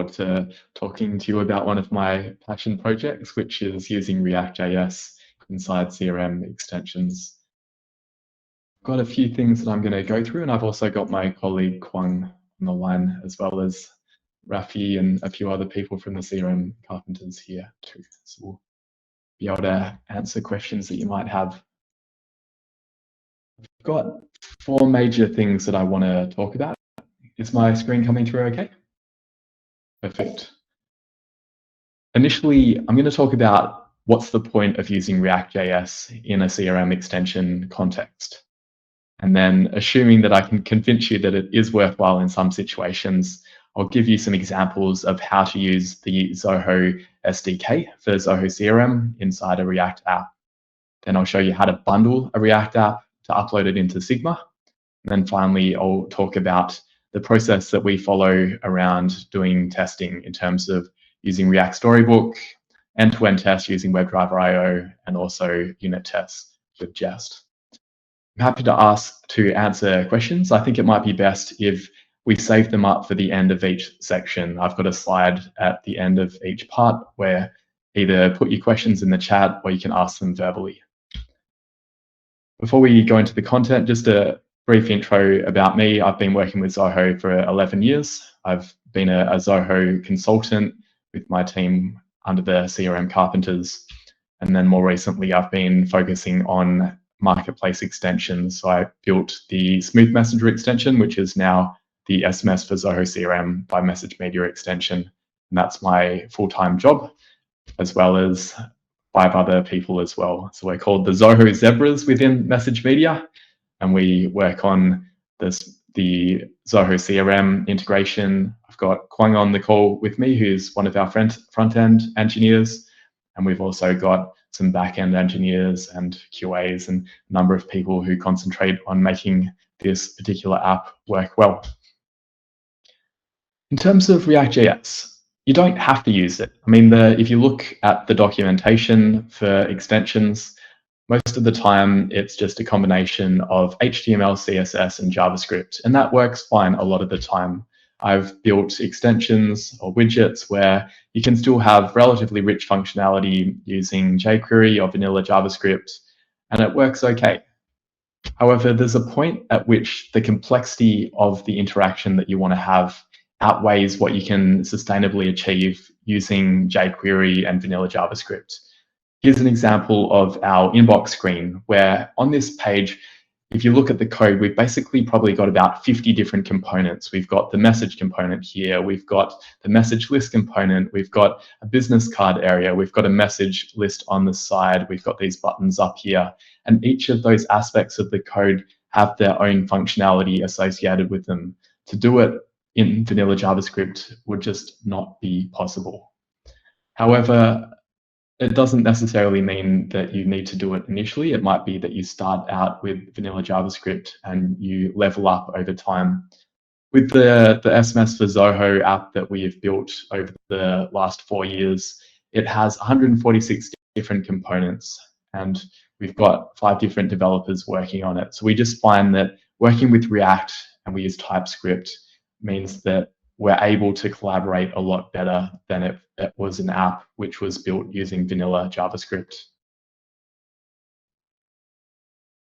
forward to talking to you about one of my passion projects, which is using React.js inside CRM extensions. I've got a few things that I'm going to go through, and I've also got my colleague Kwang on the line, as well as Rafi and a few other people from the CRM carpenters here too. So we'll be able to answer questions that you might have. I've got 4 major things that I want to talk about. Is my screen coming through okay? Perfect. Initially, I'm going to talk about what's the point of using React.js in a CRM extension context. And then, assuming that I can convince you that it is worthwhile in some situations, I'll give you some examples of how to use the Zoho SDK for Zoho CRM inside a React app. Then I'll show you how to bundle a React app to upload it into Sigma. And then finally, I'll talk about the process that we follow around doing testing in terms of using React Storybook, end-to-end tests using WebDriver.io, and also unit tests with Jest. I'm happy to answer questions. I think it might be best if we save them up for the end of each section. I've got a slide at the end of each part where either put your questions in the chat or you can ask them verbally. Before we go into the content, just a brief intro about me. I've been working with Zoho for 11 years. I've been a Zoho consultant with my team under the CRM carpenters. And then more recently, I've been focusing on marketplace extensions. So I built the Smooth Messenger extension, which is now the SMS for Zoho CRM by Message Media extension. And that's my full-time job, as well as 5 other people as well. So we're called the Zoho Zebras within Message Media, and we work on the Zoho CRM integration. I've got Kwang on the call with me, who's one of our front-end engineers, and we've also got some back-end engineers and QAs and a number of people who concentrate on making this particular app work well. In terms of React.js, you don't have to use it. I mean, if you look at the documentation for extensions, most of the time it's just a combination of HTML, CSS, and JavaScript, and that works fine a lot of the time. I've built extensions or widgets where you can still have relatively rich functionality using jQuery or vanilla JavaScript, and it works okay. However, there's a point at which the complexity of the interaction that you want to have outweighs what you can sustainably achieve using jQuery and vanilla JavaScript. Here's an example of our inbox screen, where on this page, if you look at the code, we've basically probably got about 50 different components. We've got the message component here, we've got the message list component, we've got a business card area, we've got a message list on the side, we've got these buttons up here, and each of those aspects of the code have their own functionality associated with them. To do it in vanilla JavaScript would just not be possible. However, it doesn't necessarily mean that you need to do it initially. It might be that you start out with vanilla JavaScript and you level up over time. With the SMS for Zoho app that we have built over the last 4 years, it has 146 different components, and we've got 5 different developers working on it. So we just find that working with React, and we use TypeScript, means that we're able to collaborate a lot better than if it was an app which was built using vanilla JavaScript.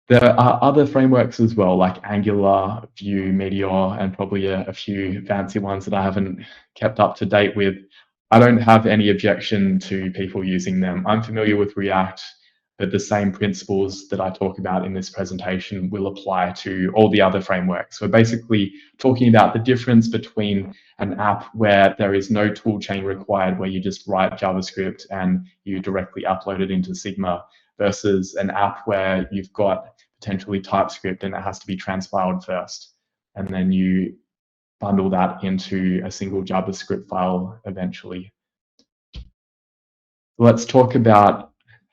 There are other frameworks as well, like Angular, Vue, Meteor, and probably a few fancy ones that I haven't kept up to date with. I don't have any objection to people using them. I'm familiar with React, but the same principles that I talk about in this presentation will apply to all the other frameworks. We're basically talking about the difference between an app where there is no tool chain required, where you just write JavaScript and you directly upload it into Sigma, versus an app where you've got potentially TypeScript and it has to be transpiled first, and then you bundle that into a single JavaScript file eventually. Let's talk about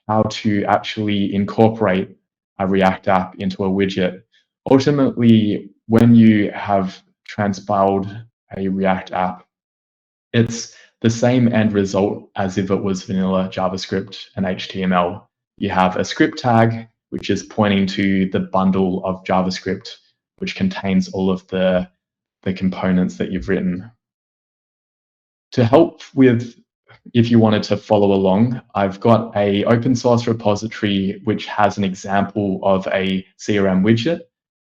how to actually incorporate a React app into a widget. Ultimately, when you have transpiled a React app, it's the same end result as if it was vanilla JavaScript and HTML. You have a script tag, which is pointing to the bundle of JavaScript, which contains all of the components that you've written. To help with, if you wanted to follow along, I've got a open source repository which has an example of a CRM widget.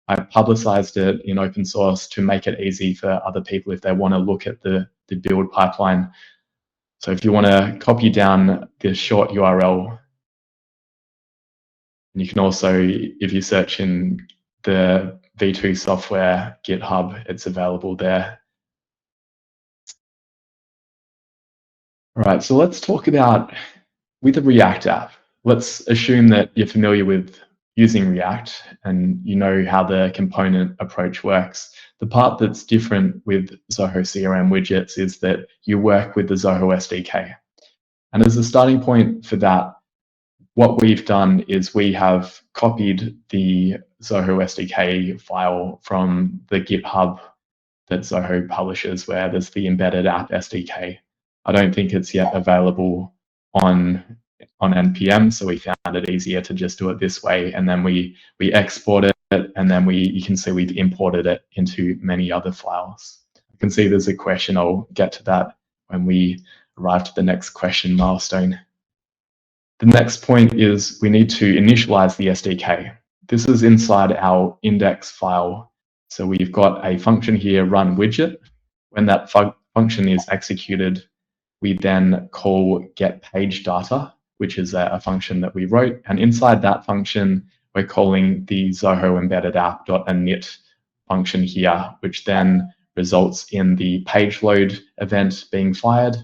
I publicized it in open source to make it easy for other people if they want to look at the build pipeline. So if you want to copy down this short URL, and you can also, if you search in the V2 software GitHub, it's available there. All right, so let's talk about, with a React app, let's assume that you're familiar with using React and you know how the component approach works. The part that's different with Zoho CRM widgets is that you work with the Zoho SDK. And as a starting point for that, what we've done is we have copied the Zoho SDK file from the GitHub that Zoho publishes, where there's the embedded app SDK. I don't think it's yet available on NPM, so we found it easier to just do it this way, and then we export it, and then you can see we've imported it into many other files. You can see there's a question. I'll get to that when we arrive to the next question milestone. The next point is we need to initialize the SDK. This is inside our index file. So we've got a function here, run widget. When that function is executed, we then call get page data, which is a function that we wrote. And inside that function, we're calling the Zoho embedded app.init function here, which then results in the page load event being fired.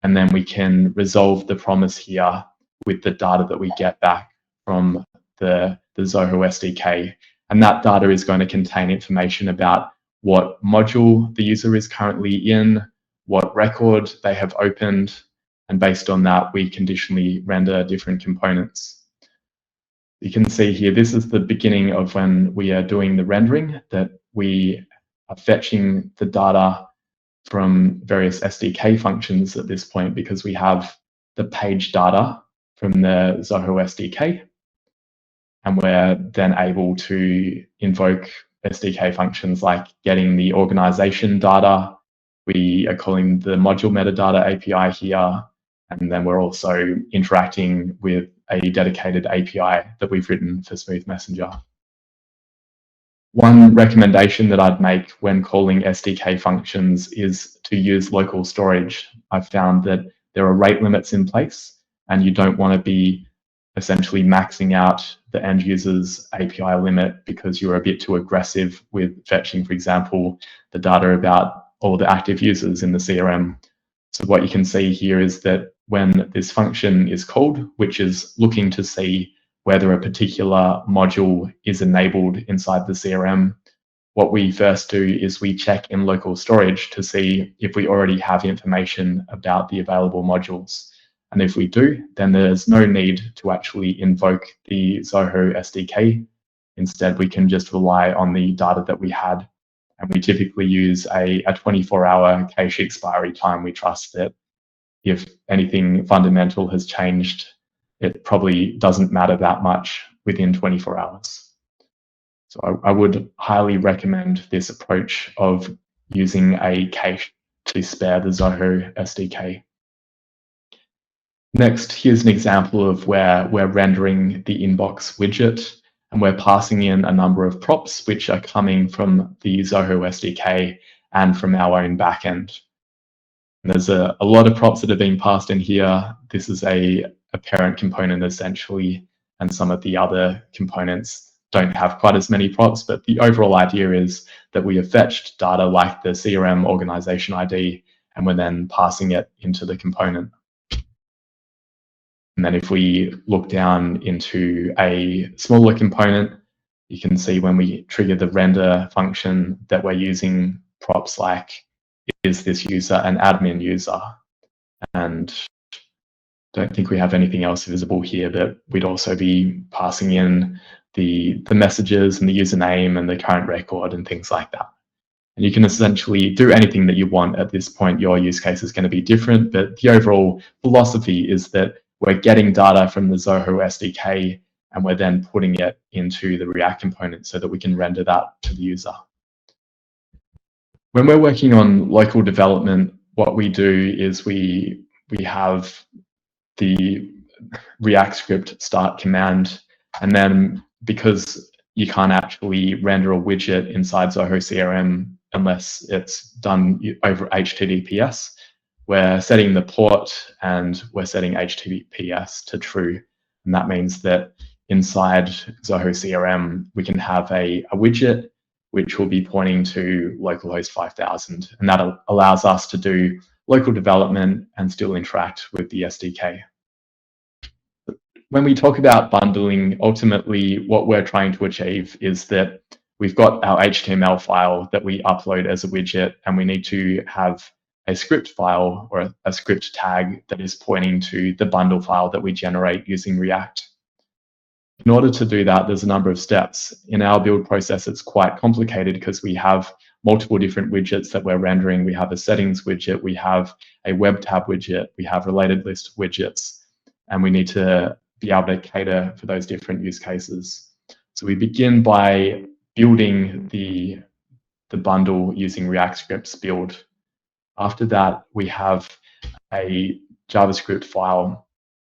And then we can resolve the promise here with the data that we get back from the Zoho SDK. And that data is going to contain information about what module the user is currently in, what record they have opened, and based on that, we conditionally render different components. You can see here, this is the beginning of when we are doing the rendering, that we are fetching the data from various SDK functions at this point because we have the page data from the Zoho SDK, and we're then able to invoke SDK functions like getting the organization data. We are calling the module metadata API here, and then we're also interacting with a dedicated API that we've written for Smooth Messenger. One recommendation that I'd make when calling SDK functions is to use local storage. I've found that there are rate limits in place, and you don't want to be essentially maxing out the end user's API limit because you're a bit too aggressive with fetching, for example, the data about all the active users in the CRM. So what you can see here is that when this function is called, which is looking to see whether a particular module is enabled inside the CRM, what we first do is we check in local storage to see if we already have information about the available modules. And if we do, then there's no need to actually invoke the Zoho SDK. Instead, we can just rely on the data that we had. And we typically use a 24-hour cache expiry time. We trust that if anything fundamental has changed, it probably doesn't matter that much within 24 hours. So I would highly recommend this approach of using a cache to spare the Zoho SDK. Next, here's an example of where we're rendering the inbox widget, and we're passing in a number of props which are coming from the Zoho SDK and from our own backend. And there's a lot of props that are being passed in here. This is a parent component essentially, and some of the other components don't have quite as many props, but the overall idea is that we have fetched data like the CRM organization ID, and we're then passing it into the component. And then if we look down into a smaller component, you can see when we trigger the render function that we're using props like, is this user an admin user? And don't think we have anything else visible here, but we'd also be passing in the messages and the username and the current record and things like that. And you can essentially do anything that you want at this point. Your use case is going to be different, but the overall philosophy is that we're getting data from the Zoho SDK and we're then putting it into the React component so that we can render that to the user. When we're working on local development, what we do is we have the React script start command, and then because you can't actually render a widget inside Zoho CRM unless it's done over HTTPS, we're setting the port and we're setting HTTPS to true. And that means that inside Zoho CRM, we can have a widget which will be pointing to localhost 5000. And that allows us to do local development and still interact with the SDK. When we talk about bundling, ultimately what we're trying to achieve is that we've got our HTML file that we upload as a widget, and we need to have a script file or a script tag that is pointing to the bundle file that we generate using React. In order to do that, there's a number of steps. In our build process, it's quite complicated because we have multiple different widgets that we're rendering. We have a settings widget, we have a web tab widget, we have related list widgets, and we need to be able to cater for those different use cases. So we begin by building the bundle using React scripts build. After that, we have a JavaScript file,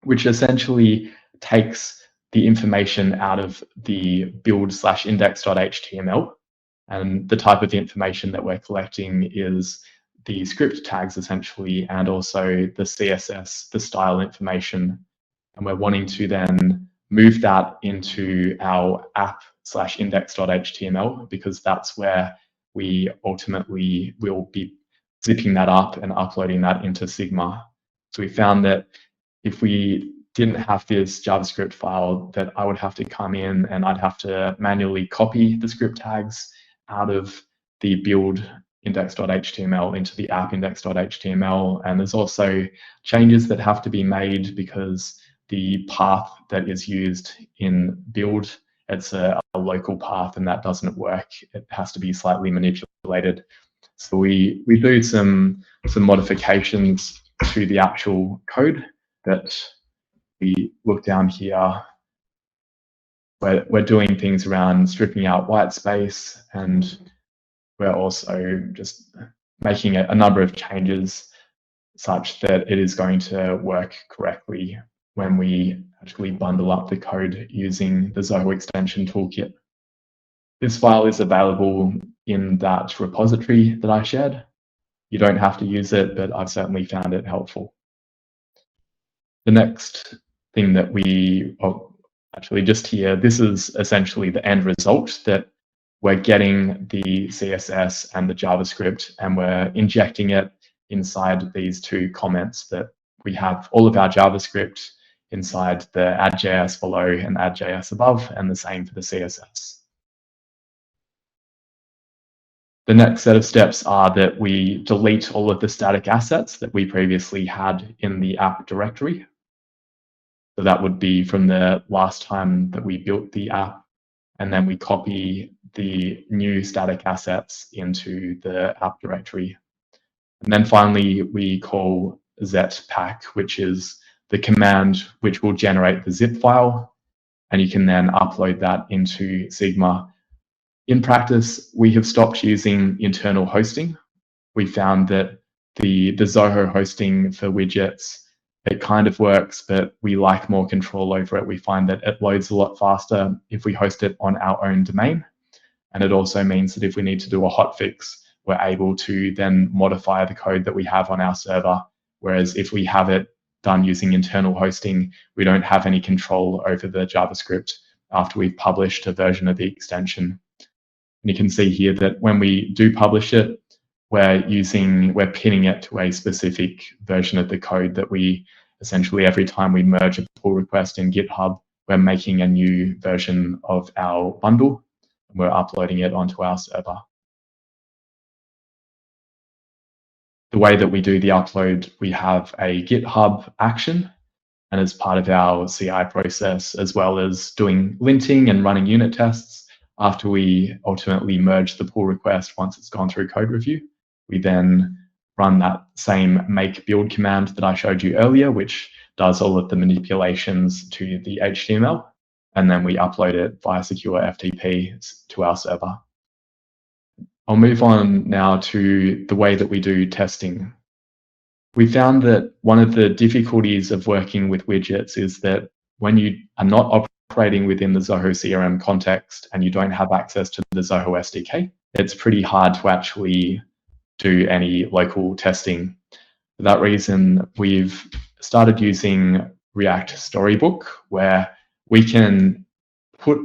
which essentially takes the information out of the build/index.html. And the type of information that we're collecting is the script tags, essentially, and also the CSS, the style information. And we're wanting to then move that into our app/index.html, because that's where we ultimately will be zipping that up and uploading that into Sigma. So we found that if we didn't have this JavaScript file, that I would have to come in and I'd have to manually copy the script tags out of the build index.html into the app index.html. And there's also changes that have to be made because the path that is used in build, it's a local path, and that doesn't work. It has to be slightly manipulated. So we do some modifications to the actual code that we look down here. We're doing things around stripping out white space, and we're also just making a number of changes such that it is going to work correctly when we actually bundle up the code using the Zoho extension toolkit. This file is available in that repository that I shared. You don't have to use it, but I've certainly found it helpful. The next thing that actually just here, this is essentially the end result, that we're getting the CSS and the JavaScript and we're injecting it inside these two comments. That we have all of our JavaScript inside the add.js below and add.js above, and the same for the CSS. The next set of steps are that we delete all of the static assets that we previously had in the app directory. So that would be from the last time that we built the app, and then we copy the new static assets into the app directory. And then finally, we call zpack, which is the command which will generate the zip file, and you can then upload that into Sigma. In practice, we have stopped using internal hosting. We found that the Zoho hosting for widgets, it kind of works, but we like more control over it. We find that it loads a lot faster if we host it on our own domain. And it also means that if we need to do a hotfix, we're able to then modify the code that we have on our server. Whereas if we have it done using internal hosting, we don't have any control over the JavaScript after we've published a version of the extension. And you can see here that when we do publish it, we're pinning it to a specific version of the code that we essentially, every time we merge a pull request in GitHub, we're making a new version of our bundle, and we're uploading it onto our server. The way that we do the upload, we have a GitHub action, and as part of our CI process, as well as doing linting and running unit tests, after we ultimately merge the pull request, once it's gone through code review, we then run that same make build command that I showed you earlier, which does all of the manipulations to the HTML, and then we upload it via secure FTP to our server. I'll move on now to the way that we do testing. We found that one of the difficulties of working with widgets is that when you are not operating within the Zoho CRM context and you don't have access to the Zoho SDK, it's pretty hard to actually do any local testing. For that reason, we've started using React Storybook, where we can put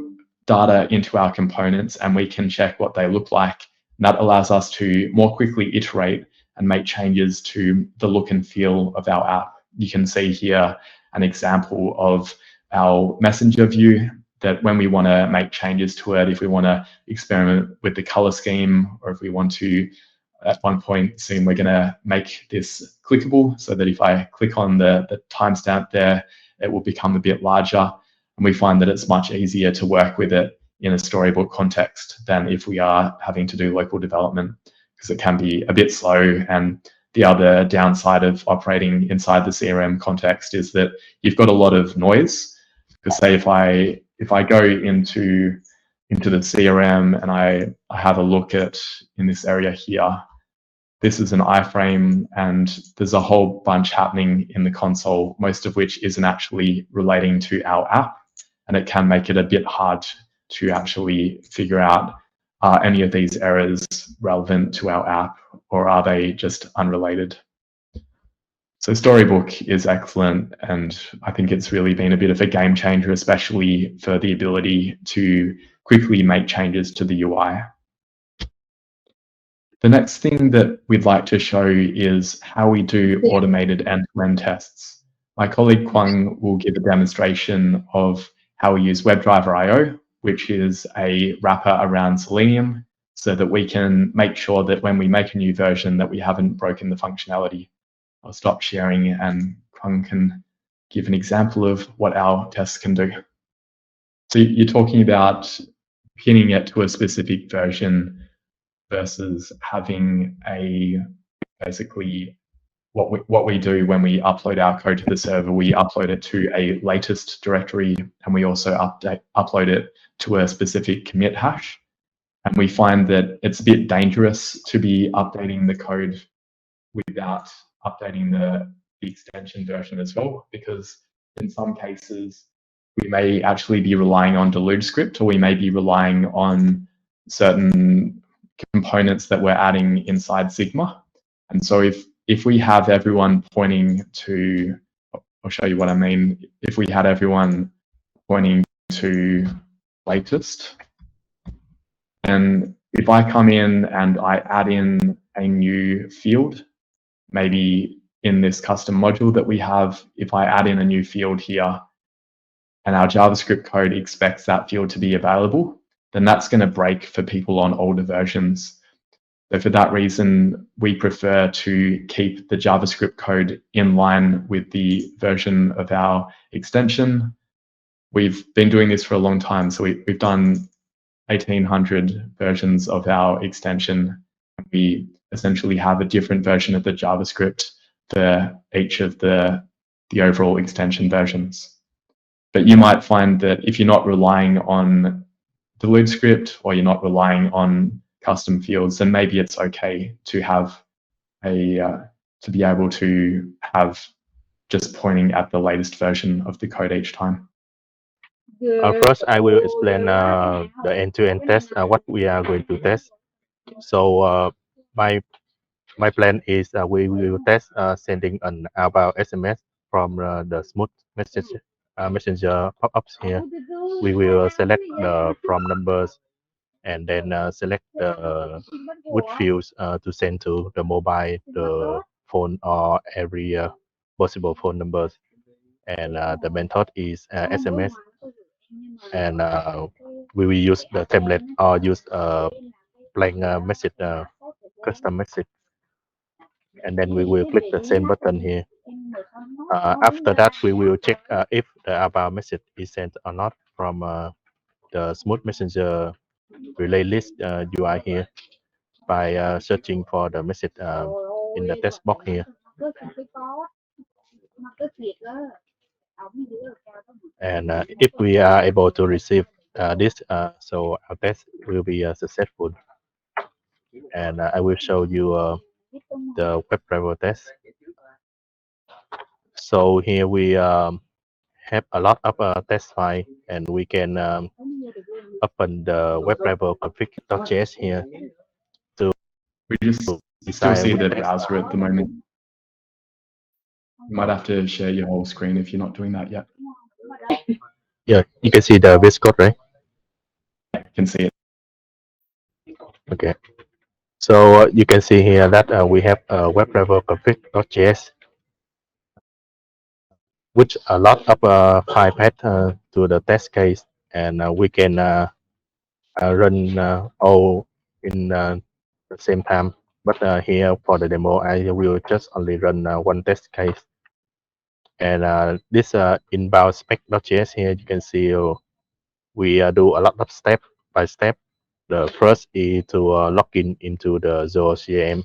data into our components and we can check what they look like. And that allows us to more quickly iterate and make changes to the look and feel of our app. You can see here an example of our messenger view that when we want to make changes to it, if we want to experiment with the color scheme, or if we want to at one point soon, we're going to make this clickable so that if I click on the timestamp there, it will become a bit larger. And we find that it's much easier to work with it in a Storybook context than if we are having to do local development, because it can be a bit slow. And the other downside of operating inside the CRM context is that you've got a lot of noise. Because say if I go into the CRM and I have a look at in this area here, this is an iframe and there's a whole bunch happening in the console, most of which isn't actually relating to our app. And it can make it a bit hard to actually figure out, are any of these errors relevant to our app, or are they just unrelated? So Storybook is excellent, and I think it's really been a bit of a game changer, especially for the ability to quickly make changes to the UI. The next thing that we'd like to show is how we do automated end-to-end tests. My colleague Kwang will give a demonstration of how we use WebDriver IO, which is a wrapper around Selenium, so that we can make sure that when we make a new version that we haven't broken the functionality. I'll stop sharing and Kwang can give an example of what our tests can do. So you're talking about pinning it to a specific version versus having basically what we do when we upload our code to the server, we upload it to a latest directory, and we also upload it to a specific commit hash. And we find that it's a bit dangerous to be updating the code without updating the extension version as well, because in some cases we may actually be relying on Deluge script, or we may be relying on certain components that we're adding inside Sigma. And so if we have everyone pointing to, I'll show you what I mean. If we had everyone pointing to latest, and if I come in and I add in a new field, maybe in this custom module that we have, if I add in a new field here and our JavaScript code expects that field to be available, then that's going to break for people on older versions. So for that reason, we prefer to keep the JavaScript code in line with the version of our extension. We've been doing this for a long time, so we've done 1,800 versions of our extension. We essentially have a different version of the JavaScript for each of the overall extension versions. But you might find that if you're not relying on Deluge script, or you're not relying on custom fields, then maybe it's okay to have to be able to have just pointing at the latest version of the code each time. First, I will explain the end-to-end test, what we are going to test. So my plan is we will test sending an outbound SMS from the smooth messenger pop-ups here. We will select the from numbers and then select the which fields to send to the mobile, the phone, or every possible phone numbers. And the method is SMS. And we will use the template or use blank message, custom message. And then we will click the send button here. After that, we will check if the outbound message is sent or not from the Smooth Messenger relay list UI here by searching for the message in the text box here. And if we are able to receive this, so our test will be successful. And I will show you the WebDriver test. So here we have a lot of test file, and we can open the web level config.js here to We just still design see which the test. browser at the moment. You might have to share your whole screen if you're not doing that yet. Yeah, you can see the base code, right? You can see it. Okay. So you can see here that we have web level config.js, which a lot of file path to the test case, and we can run all in the same time. But here for the demo, I will just only run one test case. And this inbound spec.js here, you can see we do a lot of step by step. The first is to log in into the Zoho CRM,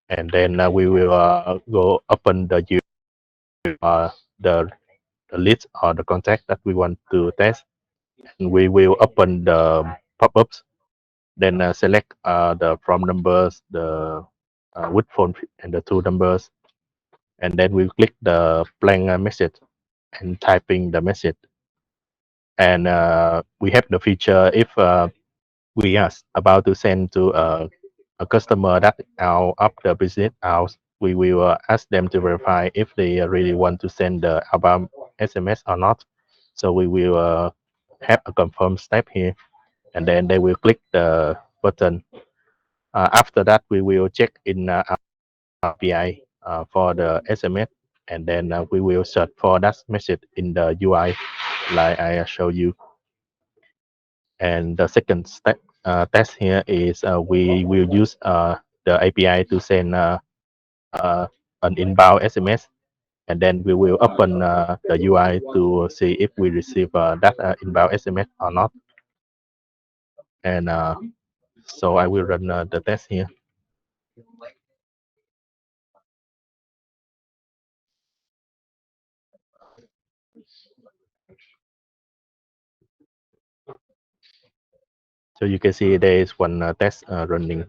and then we will go open the the list or the contact that we want to test, and we will open the pop-ups. Then select the from numbers, the with phone and the two numbers, and then we click the blank message and typing the message. And we have the feature if we are about to send to a customer that out of the business hours, we will ask them to verify if they really want to send the outbound SMS or not. So we will have a confirm step here, and then they will click the button. After that, we will check in our API for the SMS, and then we will search for that message in the UI, like I show you. And the second step test here is we will use the API to send an inbound SMS, and then we will open the UI to see if we receive that inbound SMS or not. And so I will run the test here. So you can see there is one test running.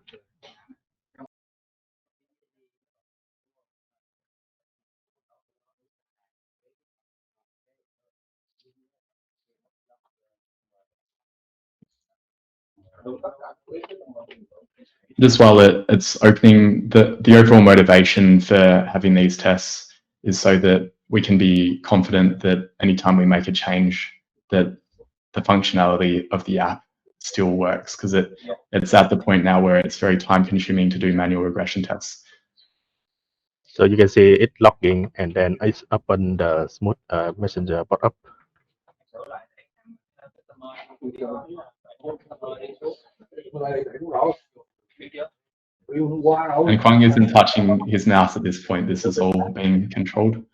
Just while it's opening, the overall motivation for having these tests is so that we can be confident that anytime we make a change, that the functionality of the app still works, because it's at the point now where it's very time consuming to do manual regression tests. So you can see it logging, and then it's open the smooth messenger pop-up. And Kwang isn't touching his mouse at this point. This is all being controlled.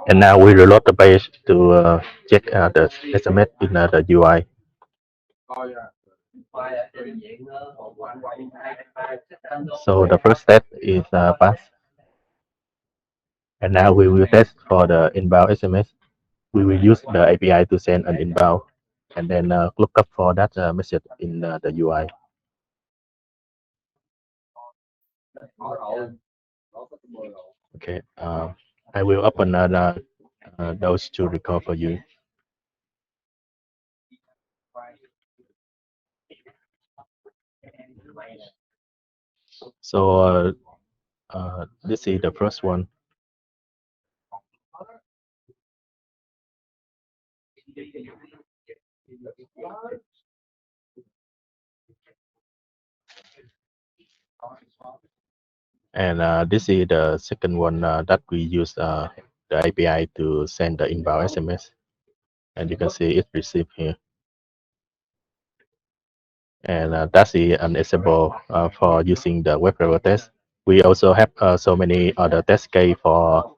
And now we reload the page to check the SMS in the UI. So the first step is pass. And now we will test for the inbound SMS. We will use the API to send an inbound, and then look up for that message in the UI. Okay, I will open those to record for you. So this is the first one. And this is the second one that we use the API to send the inbound SMS. And you can see it received here. And that's an example for using the web level test. We also have so many other test case for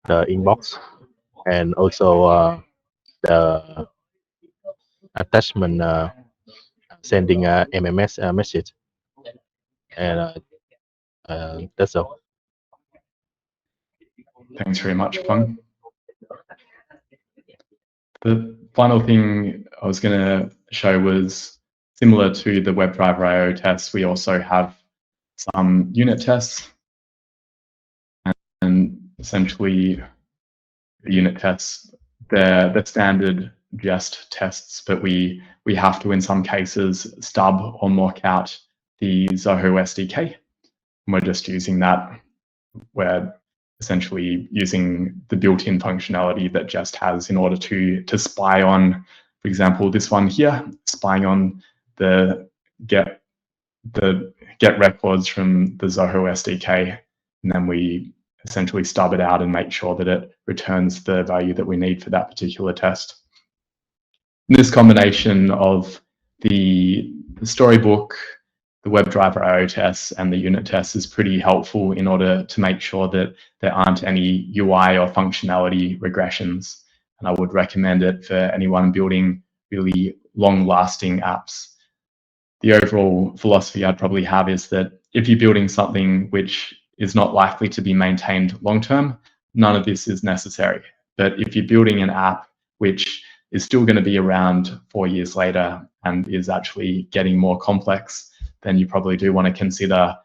the inbox, and also the attachment sending a MMS message. And that's all. Thanks very much, Kwang. The final thing I was going to show was similar to the WebDriver IO tests. We also have some unit tests, and essentially the unit tests, they're the standard jest tests, but we have to, in some cases, stub or mock out the Zoho SDK. And we're just using that. We're essentially using the built-in functionality that Jest has in order to spy on, for example, this one here, spying on the get records from the Zoho SDK, and then we essentially stub it out and make sure that it returns the value that we need for that particular test. And this combination of the Storybook, the WebDriver IO tests, and the unit tests is pretty helpful in order to make sure that there aren't any UI or functionality regressions. And I would recommend it for anyone building really long-lasting apps. The overall philosophy I'd probably have is that if you're building something which is not likely to be maintained long-term, none of this is necessary. But if you're building an app which is still going to be around 4 years later and is actually getting more complex, then you probably do want to consider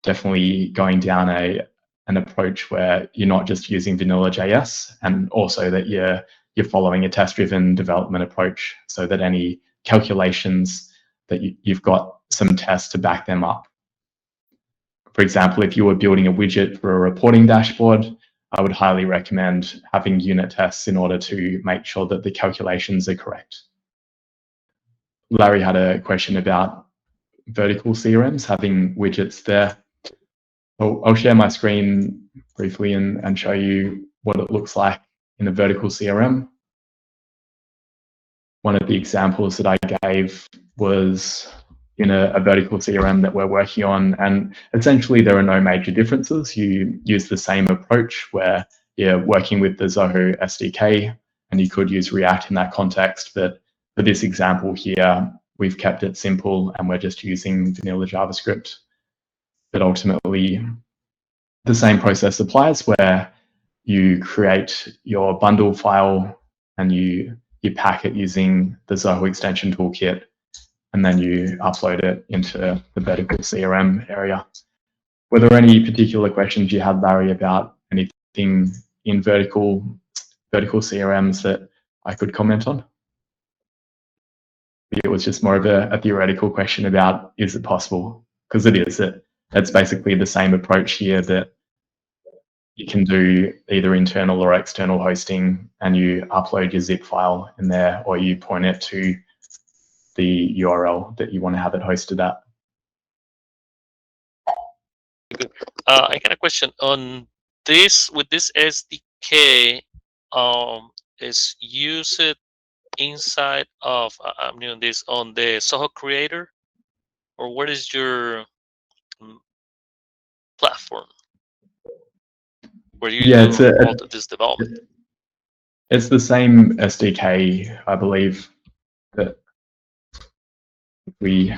definitely going down an approach where you're not just using vanilla JS, and also that you're following a test-driven development approach so that any calculations that you've got some tests to back them up. For example, if you were building a widget for a reporting dashboard, I would highly recommend having unit tests in order to make sure that the calculations are correct. Larry had a question about vertical CRMs, having widgets there. I'll share my screen briefly and show you what it looks like in a vertical CRM. One of the examples that I gave was in a vertical CRM that we're working on, and essentially there are no major differences. You use the same approach where you're working with the Zoho SDK, and you could use React in that context, but for this example here, we've kept it simple and we're just using vanilla JavaScript. But ultimately, the same process applies where you create your bundle file and you pack it using the Zoho extension toolkit, and then you upload it into the vertical CRM area. Were there any particular questions you had, Larry, about anything in vertical CRMs that I could comment on? It was just more of a theoretical question about, is it possible? Because it is. It's basically the same approach here, that you can do either internal or external hosting, and you upload your zip file in there, or you point it to the URL that you want to have it hosted at. Good. I got a question on this. With this SDK, is use it inside of, I'm doing this on the Zoho Creator, or what is your platform where you do all of this development? It's the same SDK, I believe, that we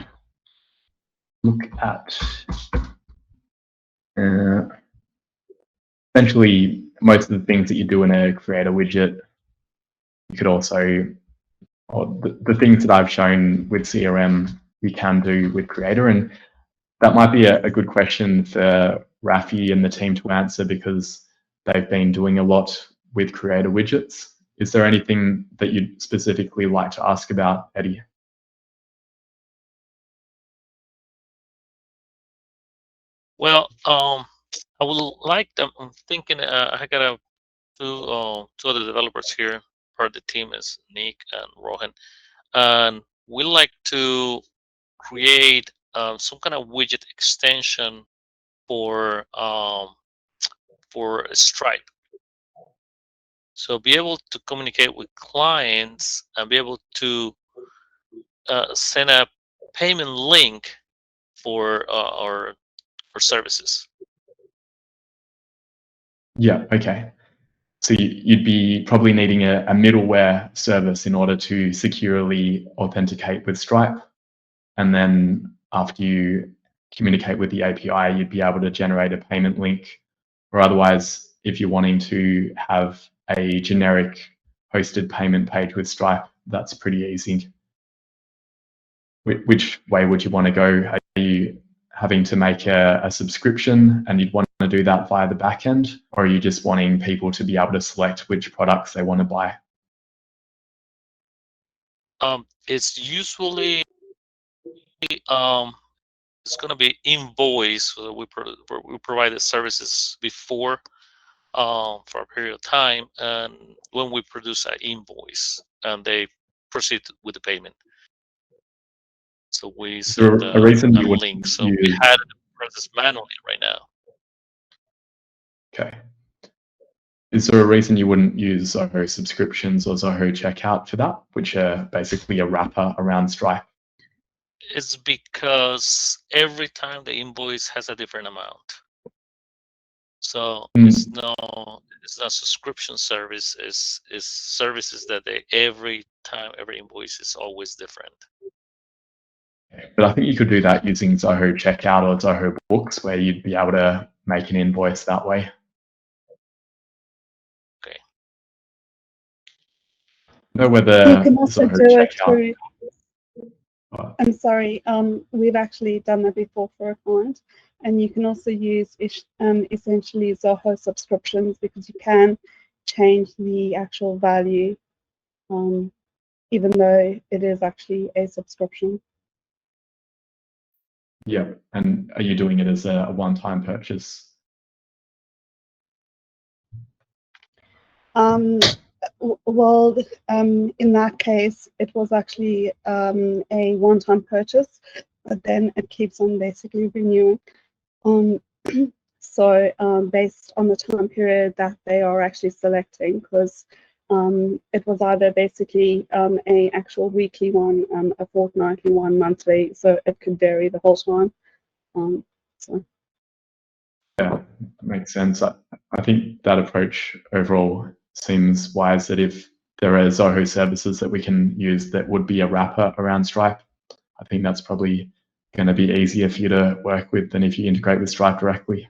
look at. Essentially, most of the things that you do in a Creator widget, you could also, or the things that I've shown with CRM, you can do with Creator. And that might be a good question for Rafi and the team to answer, because they've been doing a lot with Creator widgets. Is there anything that you'd specifically like to ask about, Eddie? Well, I would like them. I'm thinking I got two other developers here. Part of the team is Nick and Rohan, and we like to create some kind of widget extension for Stripe. So be able to communicate with clients and be able to send a payment link for services. Yeah, okay. So you'd be probably needing a middleware service in order to securely authenticate with Stripe. And then after you communicate with the API, you'd be able to generate a payment link. Or otherwise, if you're wanting to have a generic hosted payment page with Stripe, that's pretty easy. Which way would you want to go? Are you having to make a subscription and you'd want to do that via the back end, or are you just wanting people to be able to select which products they want to buy? It's usually it's going to be invoice. We provide the services before for a period of time, and when we produce an invoice, and they proceed with the payment. So we send a reason you a would link. So use... we had the process manually right now. Okay. Is there a reason you wouldn't use Zoho subscriptions or Zoho checkout for that, which are basically a wrapper around Stripe? It's because every time the invoice has a different amount. So it's not subscription service. It's services that every time, every invoice is always different. But I think you could do that using Zoho checkout or Zoho books, where you'd be able to make an invoice that way. Okay. Know whether you can also Zoho do it checkout... through. I'm sorry. We've actually done that before for a client, and you can also use essentially Zoho subscriptions, because you can change the actual value, even though it is actually a subscription. Yeah, and are you doing it as a one-time purchase? Well, in that case, it was actually a one-time purchase, but then it keeps on basically renewing. So based on the time period that they are actually selecting, because it was either basically a actual weekly one, a fortnightly one, monthly, so it could vary the whole time. So. Yeah, makes sense. I think that approach overall seems wise, that if there are Zoho services that we can use that would be a wrapper around Stripe, I think that's probably going to be easier for you to work with than if you integrate with Stripe directly.